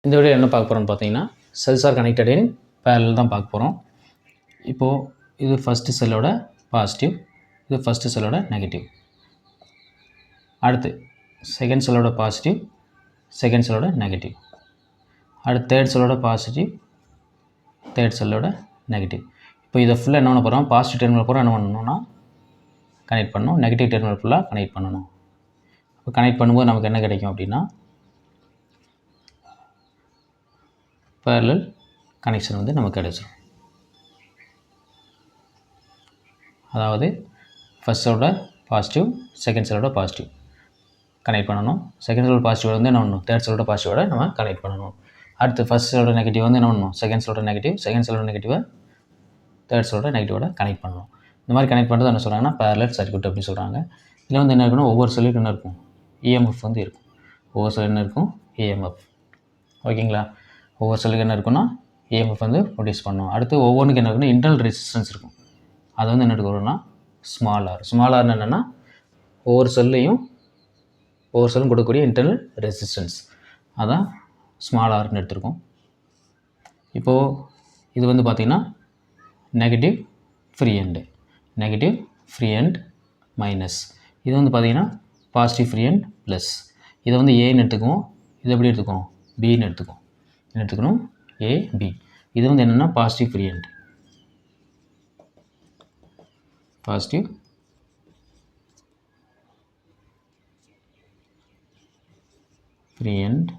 இந்த வீடியோ என்ன பார்க்க போகிறோம்னு பார்த்தீங்கன்னா cells are connected in parallel தான் பார்க்க போகிறோம். இப்போது இது ஃபஸ்ட்டு செல்லோட பாசிட்டிவ், இது ஃபஸ்ட்டு செல்லோட நெகட்டிவ். அடுத்து செகண்ட் செல்லோட பாசிட்டிவ், செகண்ட் செல்லோட நெகட்டிவ். அடுத்து தேர்ட் செல்லோட பாசிட்டிவ், தேர்ட் செல்லோட நெகட்டிவ். இப்போ இதை ஃபுல்லாக என்ன பண்ண போகிறோம், பாசிட்டிவ் டெர்மினல் பூரா என்ன பண்ணணும்னா கனெக்ட் பண்ணணும், நெகட்டிவ் டெர்மினல் ஃபுல்லாக கனெக்ட் பண்ணணும். இப்போ கனெக்ட் பண்ணும்போது நமக்கு என்ன கிடைக்கும் அப்படின்னா parallel கனெக்ஷன் வந்து நமக்கு கிடைச்சிடும். அதாவது ஃபஸ்ட் செல்லோட பாசிட்டிவ், செகண்ட் செல்லோட பாசிட்டிவ் கனெக்ட் பண்ணணும். செகண்ட் செல்லோட பாசிட்டிவ் வந்து என்ன பண்ணணும், தேர்ட் செல்லோட பாசிட்டிவோட நம்ம கனெக்ட் பண்ணணும். அடுத்து ஃபஸ்ட் செல்லோட நெகட்டிவ் வந்து என்ன பண்ணணும், செகண்ட் செல்லோட நெகட்டிவ், செகண்ட் செல்லோட நெகட்டிவை தேர்ட் செல்லோட நெகட்டிவோட கனெக்ட் பண்ணணும். இந்த மாதிரி கனெக்ட் பண்ணுறது என்ன சொல்கிறாங்கன்னா parallel சர்க்யூட் அப்படின்னு சொல்கிறாங்க. இதில் வந்து என்ன இருக்குன்னா ஒவ்வொரு செல்லுக்கு என்ன இருக்கும், இஎம்எஃப் வந்து இருக்கும். ஒவ்வொரு செல்லு என்ன இருக்கும், இஎம்எஃப். ஓகேங்களா, ஒவ்வொரு செல்லுக்கு என்ன இருக்குன்னா இஎம்எஃப் வந்து ப்ரொடியூஸ் பண்ணணும். அடுத்து ஒவ்வொன்றுக்கு என்ன இருக்குன்னா இன்டர்னல் ரெசிஸ்டன்ஸ் இருக்கும். அது வந்து என்ன எடுக்கணும்னா ஸ்மால் ஆர். ஸ்மால் ஆர்னு என்னென்னா ஒவ்வொரு செல்லும் கொடுக்கக்கூடிய இன்டர்னல் ரெசிஸ்டன்ஸ், அதான் ஸ்மால் ஆர்னு எடுத்துருக்கோம். இப்போது இது வந்து பார்த்திங்கன்னா negative free end, negative free end minus. இது வந்து பார்த்திங்கன்னா பாசிட்டிவ் ஃப்ரீ எண்ட் ப்ளஸ். இதை வந்து ஏன்னு எடுத்துக்குவோம், இது எப்படி எடுத்துக்குவோம், பின்னு எடுத்துக்குவோம். எடுத்துக்கணும் ஏ பி. இது வந்து என்னென்னா positive free end, positive free end,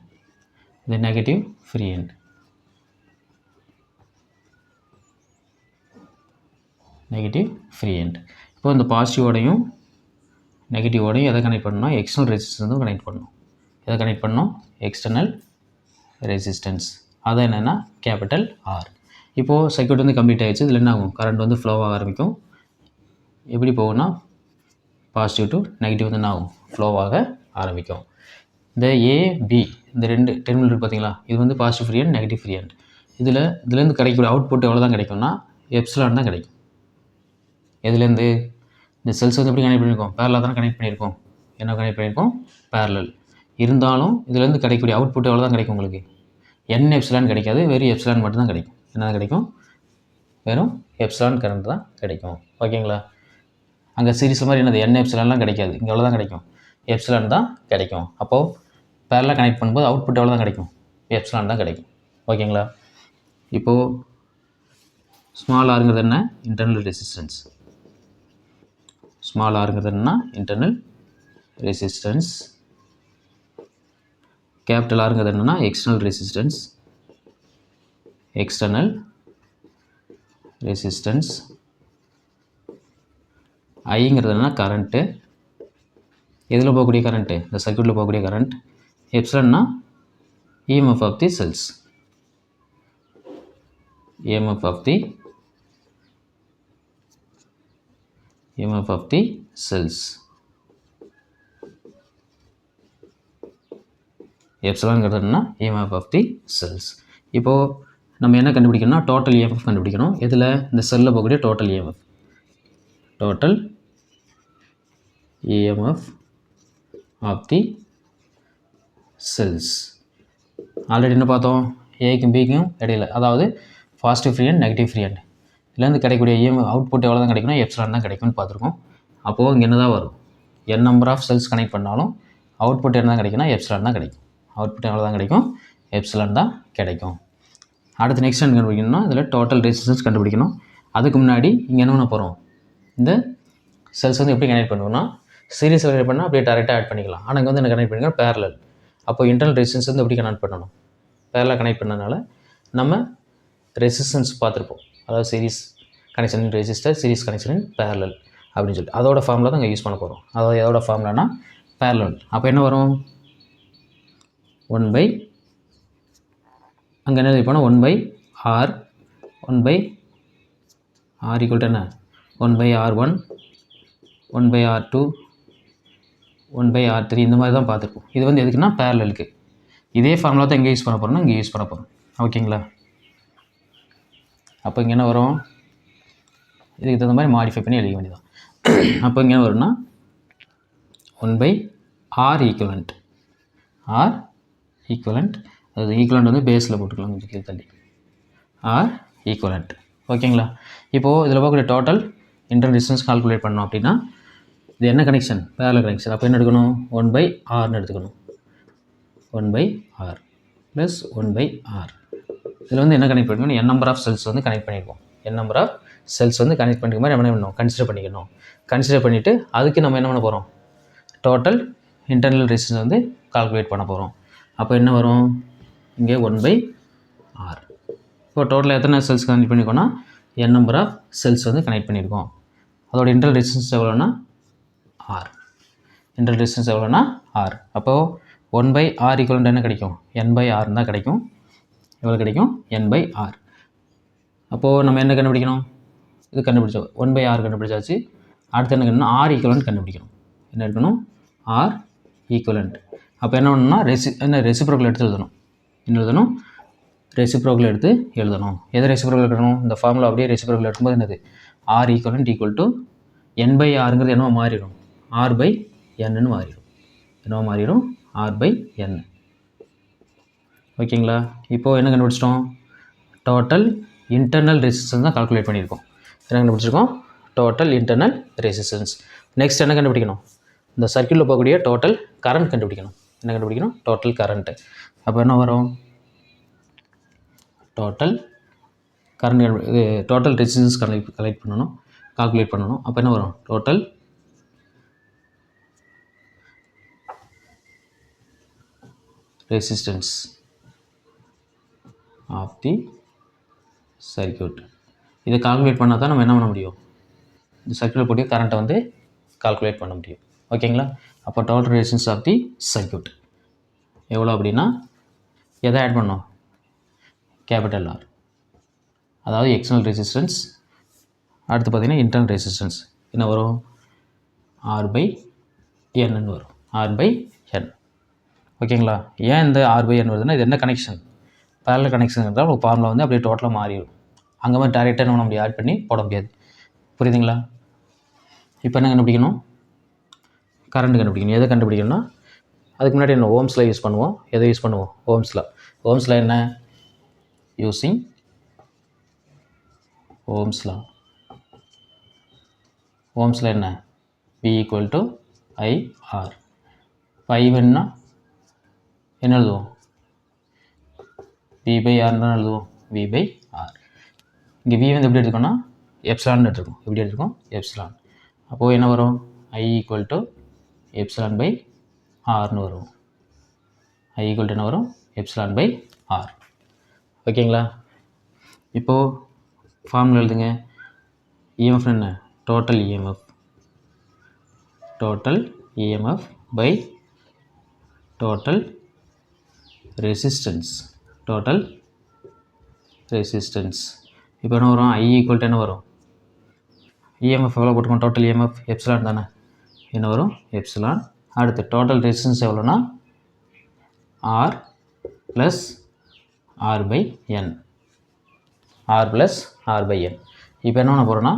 இது negative free end. Negative free end. இப்போ இந்த பாசிட்டிவோடையும் நெகட்டிவோடையும் எதை கனெக்ட் பண்ணணும், எக்ஸ்டர்னல் ரெசிஸ்டன்ஸும் கனெக்ட் பண்ணணும். எதை கனெக்ட் பண்ணணும், எக்ஸ்டர்னல் ரெசிஸ்டன்ஸ். அது என்னென்னா கேபிட்டல் ஆர். இப்போது சர்க்யூட் வந்து கம்ப்ளீட் ஆகிடுச்சு. இதில் என்ன ஆகும், கரண்ட் வந்து ஃப்ளோ ஆக ஆரம்பிக்கும். எப்படி போகும்னா பாசிட்டிவ் டு நெகட்டிவ் வந்து என்ன ஆகும், ஃப்ளோவாக ஆரம்பிக்கும். இந்த ஏபி இந்த ரெண்டு டெர்மினல் இருக்குது பார்த்தீங்களா, இது வந்து positive free end, negative free end. இதுலேருந்து கிடைக்கக்கூடிய அவுட்புட் எவ்வளோ தான் கிடைக்கும்னா எப்சிலான் தான் கிடைக்கும். எதுலேருந்து, இந்த செல்ஸ் வந்து எப்படி கனெக்ட் பண்ணியிருக்கோம், பேரலாக தானே கனெக்ட் பண்ணியிருக்கோம். என்ன கனெக்ட் பண்ணியிருக்கோம், பேரலல். இருந்தாலும் இதுலேருந்து கிடைக்கக்கூடிய அவுட்புட் எவ்வளோ தான் கிடைக்கும், உங்களுக்கு என் எப்சிலான் கிடைக்காது, வெறும் எப்சிலான் மட்டும் தான் கிடைக்கும். என்ன கிடைக்கும், வெறும் எப்சிலான் கரண்ட் தான் கிடைக்கும். ஓகேங்களா, அங்கே சீரிஸ் மாதிரி என்னது என் எப்சிலான்லாம் கிடைக்காது, இங்கே எவ்வளோ தான் கிடைக்கும், எப்சிலான் தான் கிடைக்கும். அப்போது பேரலாக கனெக்ட் பண்ணும்போது அவுட்புட் எவ்வளோ தான் கிடைக்கும், எப்சிலான் தான் கிடைக்கும். ஓகேங்களா, இப்போது ஸ்மால் ஆருங்கிறது என்ன, இன்டர்னல் ரெசிஸ்டன்ஸ். ஸ்மால் ஆருங்கிறது என்ன, இன்டர்னல் ரெசிஸ்டன்ஸ். கேபிட்டல் ஆருங்கிறது என்னென்னா எக்ஸ்டர்னல் ரெசிஸ்டன்ஸ், எக்ஸ்டர்னல் ரெசிஸ்டன்ஸ். ஐங்கிறது என்னென்னா கரண்ட்டு, எதில் போகக்கூடிய கரண்ட்டு, இந்த சர்க்யூட்டில் போகக்கூடிய கரண்ட். எப்சிலான்னா EMF of the cells, EMF of the cells. எப்சிலான்ங்கிறது என்ன, இஎம்எஃப் ஆஃப் தி செல்ஸ். இப்போது நம்ம என்ன கண்டுபிடிக்கணும்னா டோட்டல் இஎம்எஃப் கண்டுபிடிக்கணும். இதில் இந்த செல்லில் போகக்கூடிய total EMF, total EMF of the cells. Already என்ன பார்த்தோம், ஏக்கும் பிக்கும் இடையில, அதாவது positive free end, negative free end. இதுலேருந்து கிடைக்கக்கூடிய இஎம்எஃப் அவுட்புட் எவ்வளோ தான் கிடைக்கும்னா எப்சிலான் தான் கிடைக்கும்னு பார்த்துருக்கோம். அப்போது இங்கே என்ன தான் வரும், என் நம்பர் ஆஃப் செல்ஸ் கனெக்ட் பண்ணாலும் அவுட்புட் என்ன தான் கிடைக்கும்னா எப்சிலான் தான் கிடைக்கும். அவுட்புட் எவ்வளோ தான் கிடைக்கும், எப்சிலான் தான் கிடைக்கும். அடுத்து நெக்ஸ்ட் என்ன கண்டுபிடிக்கணும்னா இதில் டோட்டல் ரெசிஸ்டன்ஸ் கண்டுபிடிக்கணும். அதுக்கு முன்னாடி இங்கே என்ன பண்ண போகிறோம், இந்த செல்ஸ் வந்து எப்படி கனெக்ட் பண்ணுவோம்னா சீரிஸில் கனெக்ட் பண்ணால் அப்படியே டேரெக்டாக ஆட் பண்ணிக்கலாம். ஆனால் இங்கே வந்து என்ன கனெக்ட் பண்ணிக்கலாம், பேரலல். அப்போ இன்டர்னல் ரெசிஸ்டன்ஸ் வந்து எப்படி கனெக்ட் பண்ணணும், பேரலாக கனெக்ட் பண்ணதுனால நம்ம ரெசிஸ்டன்ஸ் பார்த்துருப்போம். அதாவது சீரிஸ் கனெக்ஷன் இன் ரெசிஸ்டர், சீரிஸ் கனெக்ஷன் இன் பேரலல் அப்படின்னு சொல்லிட்டு அதோட ஃபார்முலா தான் இங்கே யூஸ் பண்ண போகிறோம். அதாவது எதோட ஃபார்முலானா பேரலல். அப்போ என்ன வரும், 1/, அங்கே என்ன எழுதிப்போனால் 1/R, 1/R ஈக்குவல் டு என்ன, 1/R1, 1/R2, 1/R3 இந்த மாதிரி தான் பார்த்துருப்போம். இது வந்து எதுக்குன்னா பேரலலுக்கு. இதே ஃபார்முலா தான் எங்கே யூஸ் பண்ண போகிறோம்னா இங்கே யூஸ் பண்ண போகிறோம். ஓகேங்களா, அப்போ இங்கே என்ன வரும், இதுக்கு தகுந்த மாதிரி மாடிஃபை பண்ணி எழுத வேண்டியதான். அப்போ இங்கே என்ன வரும்னா 1/R ஈக்குவலண்ட், R ஈக்குவலண்ட் அது ஈக்குவலண்ட் வந்து பேஸில் போட்டுக்கலாம் கொஞ்சம் கீழே தள்ளி ஆர் ஈக்குவலண்ட். ஓகேங்களா? இப்போது இதில் பார்க்கக்கூடிய டோட்டல் இன்டர்னல் ரெசிஸ்டன்ஸ் கால்குலேட் பண்ணோம் அப்படின்னா இது என்ன கனெக்ஷன்? Parallel connection. அப்போ என்ன எடுக்கணும்? 1/Rன்னு எடுத்துக்கணும். 1/R plus 1/R. இதில் வந்து என்ன கனெக்ட் பண்ணிக்கணும்? n நம்பர் ஆஃப் செல்ஸ் வந்து கனெக்ட் பண்ணியிருக்கோம். n நம்பர் ஆஃப் செல்ஸ் வந்து கனெக்ட் பண்ணிக்க மாதிரி என்ன பண்ணணும்? கன்சிடர் பண்ணிக்கணும். கன்சிடர் பண்ணிவிட்டு அதுக்கு நம்ம என்ன பண்ண போகிறோம்? டோட்டல் இன்டர்னல் ரெசிஸ்டன்ஸ் வந்து கால்குலேட் பண்ண போகிறோம். அப்போ என்ன வரும்? இங்கே 1/R. இப்போ டோட்டலாக எத்தனை செல்ஸ் கனெக்ட் பண்ணியிருக்கோன்னா n நம்பர் ஆஃப் செல்ஸ் வந்து கனெக்ட் பண்ணியிருக்கோம். அதோட இன்டர்னல் ரெசிஸ்டன்ஸ் எவ்வளோன்னா R. இன்டர்னல் ரெசிஸ்டன்ஸ் எவ்வளோன்னா R. அப்போது 1/R ஈக்குவலண்ட் என்ன கிடைக்கும்? n/R தான் கிடைக்கும். எவ்வளோ கிடைக்கும்? n/R. அப்போது நம்ம என்ன கண்டுபிடிக்கணும்? இது கண்டுபிடிச்சோம். 1/R கண்டுபிடிச்சாச்சு. அடுத்து என்ன கண்டுபிடிக்கணும்? R ஈக்குவலண்ட் கண்டுபிடிக்கணும். என்ன எடுக்கணும்? R equivalent. அப்போ என்ன பண்ணணும்னா ரெசிப்ரோக்கல் எடுத்து எழுதணும். என்ன எழுதணும்? ரெசிப்ரோக்கல் எடுத்து எழுதணும். எதை ரெசிப்ரோக்கல் எடுக்கணும்? இந்த ஃபார்முலா அப்படியே ரெசிப்ரோக்கல் எடுக்கும்போது என்னது? R ஈக்குவலண்ட் ஈக்குவல் டு n/Rங்கிறது என்னவோ மாறிடும். R/Nன்னு மாறிடும். என்னவோ மாறிடும்? R/N. ஓகேங்களா? இப்போது என்ன கண்டுபிடிச்சிட்டோம்? டோட்டல் இன்டர்னல் ரெசிஸ்டன்ஸ் தான் கால்குலேட் பண்ணியிருக்கோம். என்ன கண்டுபிடிச்சிருக்கோம்? Total internal resistance. நெக்ஸ்ட் என்ன கண்டுபிடிக்கணும்? இந்த சர்க்கியூட்டில் போகக்கூடிய டோட்டல் கரண்ட் கண்டுபிடிக்கணும். என்ன கண்டுபிடிக்கணும்? Total current. அப்போ என்ன வரும்? Total current total resistance collect பண்ணணும், கால்குலேட் பண்ணணும். அப்போ என்ன வரும்? Total resistance of the circuit. இதை கால்குலேட் பண்ணால் தான் நம்ம என்ன பண்ண முடியும்? இந்த சர்க்யூட்டில் போட்டு கரண்ட்டை வந்து கால்குலேட் பண்ண முடியும். ஓகேங்களா? அப்போ total resistance of the circuit எவ்வளோ அப்படின்னா எதை ஆட் பண்ணோம்? Capital R. அதாவது எக்ஸ்டர்னல் ரெசிஸ்டன்ஸ். அடுத்து பார்த்திங்கன்னா இன்டர்னல் ரெசிஸ்டன்ஸ் என்ன வரும்? R/Nன்னு வரும். R/N. ஓகேங்களா? ஏன் இந்த R/N வருதுன்னா இது என்ன கனெக்ஷன்? பேரலல் கனெக்ஷன் இருந்தால் உங்களுக்கு ஃபார்முலா வந்து அப்படியே டோட்டலாக மாறிடும். அங்கே மாதிரி டேரெக்டாக நம்ம அப்படி ஆட் பண்ணி போட முடியாது. புரியுதுங்களா? இப்போ என்ன கண்டுபிடிக்கணும்? கரண்ட் கண்டுபிடிக்கணும். எதை கண்டுபிடிக்கணும்னா அதுக்கு முன்னாடி என்ன ஓம்ஸில் யூஸ் பண்ணுவோம். எதை யூஸ் பண்ணுவோம்? ஓம்ஸில். ஓம்ஸில் என்ன? யூஸிங் ஓம்ஸ்லா. ஓம்ஸில் என்ன? V equal to IR. இப்போ I வேணும்னா என்ன எழுதுவோம்? V/R தான் எழுதுவோம். V/R. இங்கே V வந்து எப்படி எடுத்துக்கோன்னா எப்சிலான் எடுத்துருக்கோம். எப்படி எடுத்துருக்கோம்? எப்சிலான். அப்போது என்ன வரும்? I ஈக்குவல் டு எப்சிலான்/Rன்னு வரும். I ஈக்குவல் டு என்ன வரும்? எப்சிலான்/R. ஓகேங்களா? இப்போது ஃபார்முலா எழுதுங்க. EMF என்ன? Total EMF. Total EMF by total resistance. Total resistance. இப்போ என்ன வரும்? I ஈக்குவல் டு என்ன வரும்? EMF எவ்வளோ போட்டுக்கோம்? டோட்டல் EMF எப்சிலான் தானே. என்ன வரும்? எப்சிலான். அடுத்து டோட்டல் ரெசிஸ்டன்ஸ் எவ்வளோனா R plus R/N. R plus R/N. இப்போ என்ன பண்ண போகிறோன்னா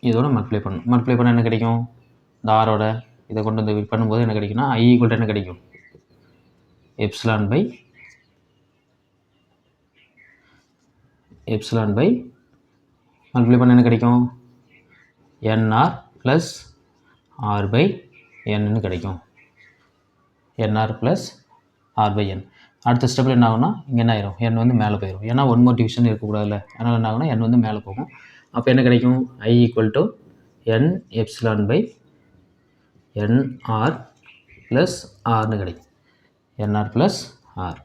இதோட மல்டிப்ளை பண்ணணும். மல்டிப்ளை பண்ணால் என்ன கிடைக்கும்? இந்த ஆரோட இதை கொண்டு வந்து பண்ணும்போது என்ன கிடைக்குன்னா I ஈக்குவல் டு என்ன கிடைக்கும்? எப்சிலான் பை மல்டிப்ளை பண்ண என்ன கிடைக்கும்? NR ப்ளஸ் R/Nன்னு கிடைக்கும். NR plus R/N. அடுத்த ஸ்டெப்பில் என்ன ஆகும்னா இங்கே என்ன ஆயிரும்? N வந்து மேலே போயிடும். ஏன்னா ஒன் மோர் டிவிஷன் இருக்கக்கூடாதுல்ல. அதனால் என்ன ஆகும்னா N வந்து மேலே போகும். அப்போ என்ன கிடைக்கும்? I equal to N epsilon by NR plus Rன்னு கிடைக்கும். NR plus R.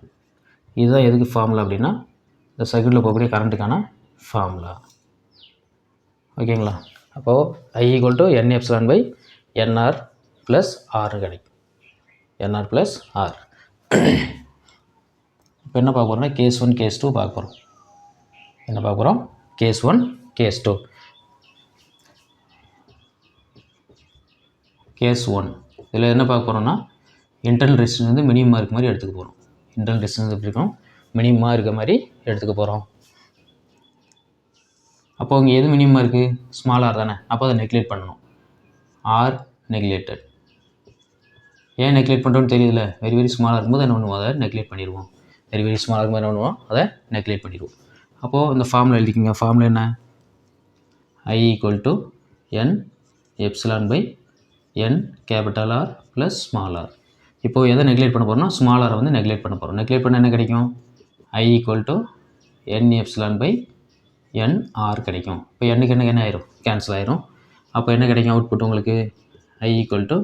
இதுதான் எதுக்கு ஃபார்முலா அப்படின்னா இந்த சர்க்யூட்டில் போகக்கூடிய கரண்ட்டுக்கான ஃபார்முலா. ஓகேங்களா? அப்போது I equal to N epsilon by NR plus Rன்னு கிடைக்கும். NR plus R. இப்போ என்ன பார்க்க போகிறோம்னா கேஸ் 1 கேஸ் 2 பார்க்க போகிறோம். என்ன பார்க்க போகிறோம்? Case 1 case 2. கேஸ் 1 இதில் என்ன பார்க்க போகிறோம்னா இன்டர்னல் ரெசிஸ்டன்ஸ் வந்து மினிமமாக இருக்க மாதிரி எடுத்துக்க போகிறோம். இன்டர்னல் ரெசிஸ்டன்ஸ் எப்படி இருக்கும்? மினிமமாக இருக்க மாதிரி எடுத்துக்க போகிறோம். அப்போ இங்கே எது மினிமமாக இருக்குது? ஸ்மால் ஆர் தானே. அப்போ அதை நெக்லேட் பண்ணணும். ஆர் நெக்லேட்டட். ஏன் நெக்லேட் பண்ணுறோன்னு தெரியல. வெரி வெரி ஸ்மாலாக இருக்கும்போது என்ன பண்ணுவோம்? அதை நெக்லேட் பண்ணிடுவோம். வெரி வெரி ஸ்மாலாக இருக்கும் என்ன பண்ணுவோம், அதை நெக்லேட் பண்ணிடுவோம். அப்போது இந்த ஃபார்முலா எழுதிக்கிங்க. ஃபார்முலா என்ன, I equal to n epsilon by n capital R plus small R. இப்போது எதை நெக்லேட் பண்ண போகிறோம்னா ஸ்மால் ஆரை வந்து நெக்லேட் பண்ண போகிறோம். நெக்லேட் பண்ண என்ன கிடைக்கும், I equal to n epsilon by n R கிடைக்கும். இப்போ என்னுக்கு என்ன ஆயிரும், கேன்சல் ஆயிரும். அப்போ என்ன கிடைக்கும் அவுட்புட் உங்களுக்கு, I equal to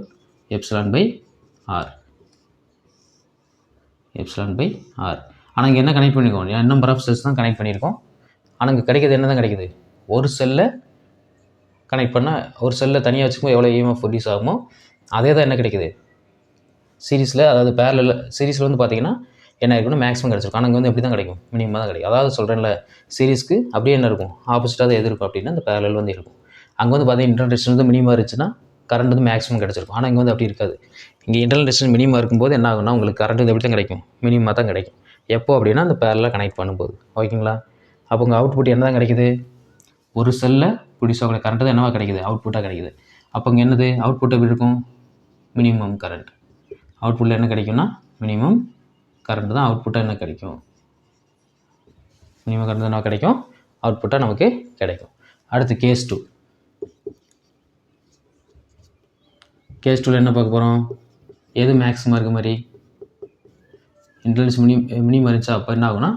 epsilon by R, epsilon by R. ஆனால் இங்கே என்ன கனெக்ட் பண்ணியிருக்கோம், n நம்பர் ஆஃப் செல்ஸ் தான் கனெக்ட் பண்ணியிருக்கோம். ஆனால் இங்கே கிடைக்கிறது என்ன தான் கிடைக்குது, ஒரு செல்லை கனெக்ட் பண்ணால் ஒரு செல்லில் தனியாக வச்சுக்கும்போது எவ்வளோ EMF ப்ரொடியூஸ் ஆகுமோ அதே தான் என்ன கிடைக்குது சீரிஸில். அதாவது பேரலில் சீரிஸில் வந்து பார்த்தீங்கன்னா என்ன இருக்குன்னா மேக்ஸிமம் கிடச்சிருக்கும். ஆனால் இங்கே வந்து எப்படி தான் கிடைக்கும், மினிமம் தான் கிடைக்கும். அதாவது சொல்கிறேன்ல, சீரிஸ்க்கு அப்படியே என்ன இருக்கும், ஆப்போசிட்டாக தான் எது இருக்கும் அப்படின்னா இந்த பேரலில் வந்து இருக்கும். அங்கே வந்து பார்த்தீங்கன்னா இன்டர்னல் ரெசிஸ்டன்ஸ் வந்து மினிமம் இருந்துச்சுன்னா கரண்ட் வந்து மேக்ஸிமம் கிடச்சிருக்கும். ஆனால் இங்கே வந்து அப்படி இருக்காது. இங்கே இன்டர்னல் ரெசிஸ்டன்ஸ் மினிமம் இருக்கும்போது என்ன ஆகும்னா உங்களுக்கு கரண்ட் வந்து எப்படி தான் கிடைக்கும், மினிமமாக தான் கிடைக்கும். எப்போ அப்படின்னா அந்த பேரலில் கனெக்ட் பண்ணும்போது. ஓகேங்களா. அப்போ உங்கள் அவுட்புட் என்ன தான் கிடைக்குது, ஒரு செல்லில் ப்ரொடியூஸ் ஆகக்கூடிய கரண்ட் தான் என்னவா கிடைக்குது, அவுட்புட்டாக கிடைக்குது. அப்போ இங்கே என்னது அவுட்புட் எப்படி இருக்கும், மினிமம் கரண்ட். அவுட்புட்டில் என்ன கிடைக்கும்னா மினிமம் கரண்ட் தான் அவுட்புட்டாக என்ன கிடைக்கும், மினிமம் கரண்ட் தான் என்ன கிடைக்கும், அவுட்புட்டாக நமக்கு கிடைக்கும். அடுத்து கேஸ் 2. கேஸ் 2ல் என்ன பார்க்க போகிறோம், எது மேக்ஸிமம் இருக்க மாதிரி, இன்டர்னல்ஸ் மினிமம் இருந்துச்சா அப்போ என்ன ஆகும்னா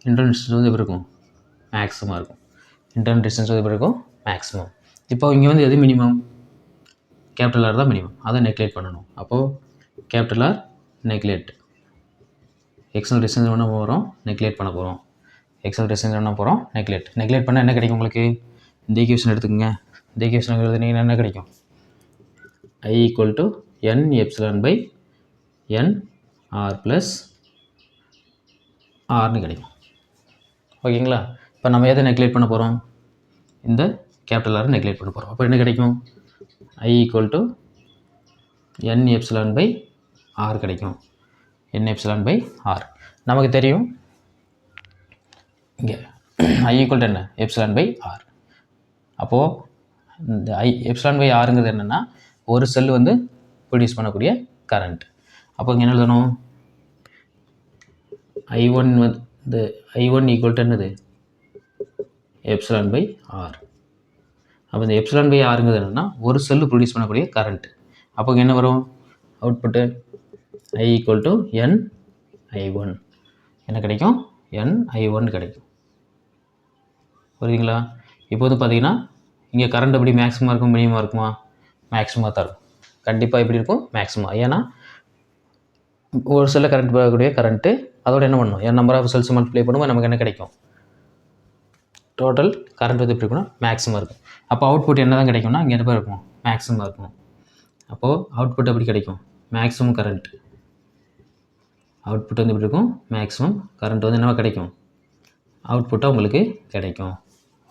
இன்டர்னல் ரெசிஸ்டன்ஸ் வந்து எப்படி இருக்கும், மேக்ஸிமம் இருக்கும். இன்டர்னல் ரெசிஸ்டன்ஸ் வந்து எப்படி இருக்கும், மேக்ஸிமம். இப்போ இங்கே வந்து எது மினிமம், கேபிட்டல் ஆர் தான் மினிமம், அதை நெக்லேட் பண்ணணும். அப்போது கேபிட்டல் ஆர் நெக்லேட், எக்ஸ்டர்னல் ரெசிஸ்டன்ஸ் என்ன போகிறோம், நெக்லேட் பண்ண போகிறோம். எக்ஸ்டர்னல் ரெசிஸ்டன்ஸ் என்ன போகிறோம், நெக்லேட் பண்ணால் என்ன கிடைக்கும் உங்களுக்கு, இந்த ஈக்குவேஷன் எடுத்துக்கோங்க. இந்த ஈக்குவேஷன் எழுதுனீங்கன்னா என்ன கிடைக்கும், I equal to n epsilon by n R plus ஆர்னு கிடைக்கும். ஓகேங்களா. இப்போ நம்ம எதை நெக்லேட் பண்ண போகிறோம், இந்த கேபிட்டல் ஆர் நெக்லேட் பண்ண போகிறோம். அப்போ என்ன கிடைக்கும், I equal to n epsilon by R கிடைக்கும். n எப்சிலான் பை ஆர் நமக்கு தெரியும். இங்கே I ஈக்குவல் டு என்ன, எப்சிலான் பை ஆர். அப்போது இந்த எப்சிலான் பை ஆருங்கிறது என்னென்னா ஒரு செல் வந்து ப்ரொடியூஸ் பண்ணக்கூடிய கரண்ட். அப்போ இங்கே என்ன எழுதணும், I1 வந்து I1 ஈக்குவல் டு என்னது, எப்சிலான் பை ஆர். அப்போ இந்த எப்சிலான் பை ஆருங்கிறது என்னென்னா ஒரு செல்லு ப்ரொடியூஸ் பண்ணக்கூடிய கரண்ட். அப்போ இங்கே என்ன வரும் output, I equal to n I1 என்ன கிடைக்கும், n I1 கிடைக்கும். புரியுதுங்களா. இப்போ வந்து பார்த்தீங்கன்னா இங்கே கரண்ட் எப்படி மேக்ஸிமம் இருக்கும், மினிமமாக இருக்குமா, மேக்ஸிமமாக தான் இருக்கும். கண்டிப்பாக எப்படி இருக்கும், மேக்ஸிமம். ஏன்னா ஒரு செல்ல கரண்ட் போகக்கூடிய கரண்ட்டு அதோட என்ன பண்ணணும், என் நம்பர் ஆஃப் செல்ஸ் மல்டிப்ளை பண்ணும்போது நமக்கு என்ன கிடைக்கும், டோட்டல் கரண்ட் வந்து எப்படி இருக்குன்னா மேக்ஸிமம் இருக்கும். அப்போ அவுட்புட் என்ன தான் கிடைக்கும்னா இங்கே என்ன இருக்கும், மேக்ஸிமம் இருக்கும். அப்போது அவுட்புட் எப்படி கிடைக்கும், மேக்ஸிமம் கரண்ட். அவுட்புட் வந்து எப்படி இருக்கும், மேக்ஸிமம் கரண்ட் வந்து என்னவா கிடைக்கும், அவுட்புட்டாக உங்களுக்கு கிடைக்கும்.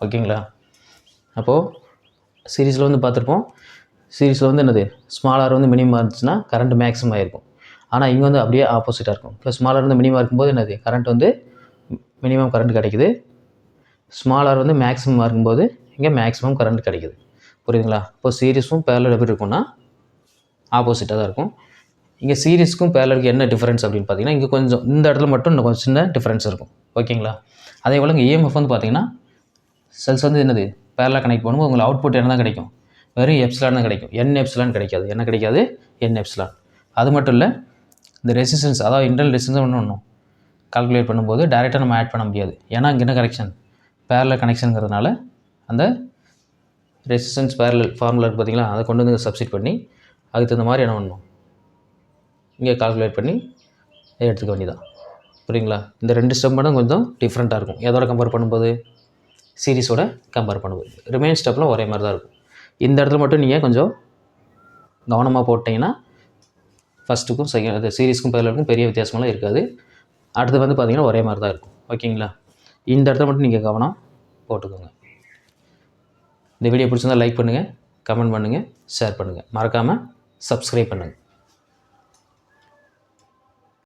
ஓகேங்களா. அப்போது சீரீஸில் வந்து பார்த்துருப்போம், சீரீஸில் வந்து என்னது ஸ்மால் ஆர் வந்து மினிமம் இருந்துச்சுன்னா கரண்ட் மேக்ஸிமம் ஆகிருக்கும். ஆனால் இங்கே வந்து அப்படியே ஆப்போசிட்டாக இருக்கும். இப்போ ஸ்மால் ஆர் வந்து மினிமம் இருக்கும்போது என்னது கரண்ட் வந்து மினிமம் கரண்ட் கிடைக்குது, ஸ்மால் ஆர் வந்து மேக்ஸிமம் இருக்கும்போது இங்கே மேக்ஸிமம் கரண்ட் கிடைக்குது. புரியுதுங்களா. இப்போ சீரீஸும் பேரலல் எப்படி இருக்கும்னா ஆப்போசிட்டாக தான் இருக்கும். இங்கே சீரீஸ்க்கும் பேரலலுக்கு என்ன டிஃப்ரென்ஸ் அப்படின்னு பார்த்தீங்கன்னா இங்கே கொஞ்சம் இந்த இடத்துல மட்டும் இன்னும் கொஞ்சம் சின்ன டிஃப்ரென்ஸ் இருக்கும். ஓகேங்களா. அதே போல் இங்கே EMF வந்து பார்த்தீங்கன்னா செல்ஸ் வந்து என்னது பேரலாக கனெக்ட் பண்ணும்போது உங்களுக்கு அவுட்புட் என்ன தான் கிடைக்கும், வெறும் எப்சிலான் தான் கிடைக்கும், n எப்சிலான் கிடைக்காது. என்ன கிடைக்காது, n எப்சிலான். அது மட்டும் இல்லை இந்த ரெசிஸ்டன்ஸ், அதாவது இன்டர்னல் ரெசிஸ்டன்ஸ் ஒன்று கால்குலேட் பண்ணும்போது டைரெக்டாக நம்ம ஆட் பண்ண முடியாது. ஏன்னா இங்கே என்ன கனெக்ஷன், பேரலல் கனெக்ஷனுங்கிறதுனால அந்த ரெசிஸ்டன்ஸ் பேரலல் ஃபார்முலா இருக்குது பார்த்தீங்களா, அதை கொண்டு வந்து சப்ஸ்டிட் பண்ணி அதுக்கு தகுந்த மாதிரி என்ன பண்ணணும் இங்கே கால்குலேட் பண்ணி எடுத்துக்க வேண்டியதான். புரியுங்களா. இந்த ரெண்டு ஸ்டெப் மட்டும் கொஞ்சம் டிஃப்ரெண்ட்டாக இருக்கும். எதோட கம்பேர் பண்ணும்போது, சீரிஸோட கம்பேர் பண்ணும்போது. ரிமைன் ஸ்டெப்லாம் ஒரே மாதிரி தான் இருக்கும். இந்த இடத்துல மட்டும் நீங்கள் கொஞ்சம் கவனமாக போட்டிங்கன்னா ஃபஸ்ட்டுக்கும் செகண்ட் சீரிஸ்க்கும் பேரலலுக்கும் பெரிய வித்தியாசமெல்லாம் இருக்காது. அடுத்து வந்து பார்த்திங்கன்னா ஒரே மாதிரி தான் இருக்கும். ஓகேங்களா. இந்த இடத்துல மட்டும் நீங்கள் கவனம் போட்டுக்கோங்க. இந்த வீடியோ பிடிச்சிருந்தால் லைக் பண்ணுங்கள், கமெண்ட் பண்ணுங்கள், ஷேர் பண்ணுங்கள், மறக்காமல் சப்ஸ்கிரைப் பண்ணுங்கள்.